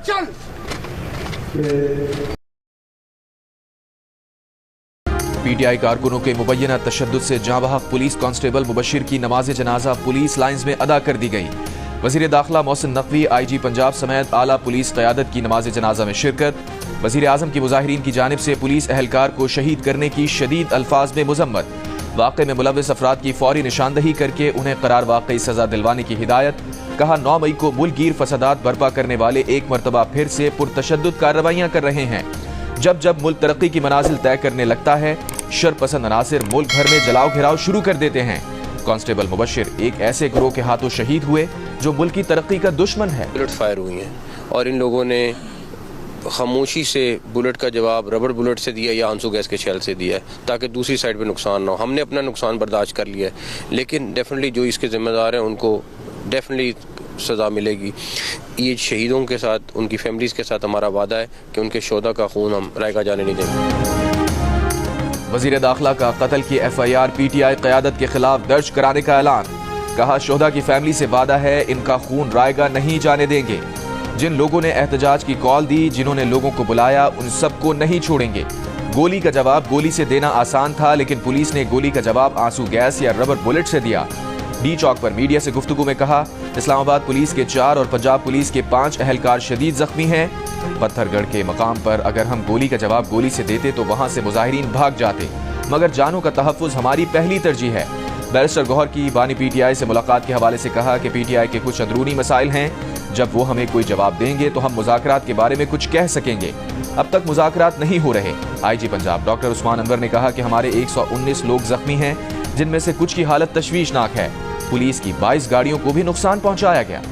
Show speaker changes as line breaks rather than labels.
चल।
पीटीआई कारकुनों के मुबैना तशद्दुद से जाँबहक पुलिस कांस्टेबल मुबशिर की नमाज जनाजा पुलिस लाइन्स में अदा कर दी गई। वजीर दाखिला मोहसिन नकवी, IG पंजाब समेत आला पुलिस क़यादत की नमाज जनाजा में शिरकत। वजीर आज़म की मुजाहिरीन की जानिब से पुलिस एहलकार को शहीद करने की शदीद अल्फाज में मुजम्मत। वाक़े में मुलव्विस अफराद की फौरी निशानदही करके उन्हें करार वाक़ई सजा दिलवाने की हिदायत। कहा 9 मई को मुल्कगीर फसादात बर्पा करने वाले एक मरतबा फिर से पुरतशद्दुद कार्रवाइयाँ कर रहे हैं। जब जब मुल्क तरक्की की मनाजिल तय करने लगता है, शरपसंद अनासिर मुल्क भर में जलाओ घिराव शुरू कर देते हैं। कांस्टेबल मुबशिर एक ऐसे गिरोह के हाथों शहीद हुए जो मुल्क की तरक्की का दुश्मन है।
बुलेट फायर हुई हैं और इन लोगों ने खामोशी से बुलेट का जवाब रबर बुलेट से दिया या आंसू गैस के शेल से दिया है ताकि दूसरी साइड पे नुकसान ना हो। हमने अपना नुकसान बर्दाश्त कर लिया है, लेकिन डेफिनेटली जो इसके जिम्मेदार हैं उनको डेफिनेटली सज़ा मिलेगी। ये शहीदों के साथ, उनकी फैमिलीज़ के साथ हमारा वादा है कि उनके शोधा का खून हम रायगा जाने नहीं देंगे।
वजीर दाखिला का कत्ल की FIR PTI क़यादत के खिलाफ दर्ज कराने का ऐलान। कहा शोधा की फैमिली से वादा है, इनका खून रायगा नहीं जाने देंगे। जिन लोगों ने एहतजाज की कॉल दी, जिन्होंने लोगों को बुलाया, उन सबको नहीं छोड़ेंगे। गोली का जवाब गोली से देना आसान था, लेकिन पुलिस ने गोली का जवाब आंसू गैस या रबर बुलेट से दिया। डी चौक पर मीडिया से गुफ्तगू में कहा इस्लामाबाद पुलिस के 4 और पंजाब पुलिस के 5 एहलकार शदीद जख्मी हैं। पत्थरगढ़ के मकाम पर अगर हम गोली का जवाब गोली से देते तो वहां से मुजाहिरीन भाग जाते, मगर जानों का तहफ़्फ़ुज़ हमारी पहली तरजीह है। बैरिस्टर गौहर की बानी PTI से मुलाकात के हवाले से कहा कि PTI के कुछ अंदरूनी मसाइल हैं, जब वो हमें कोई जवाब देंगे तो हम मुज़ाकरात के बारे में कुछ कह सकेंगे। अब तक मुज़ाकरात नहीं हो रहे। IG पंजाब डॉक्टर उस्मान अनवर ने कहा कि हमारे 119 लोग जख्मी हैं, जिनमें से कुछ की हालत तशवीशनाक है। पुलिस की 22 गाड़ियों को भी नुकसान पहुंचाया गया।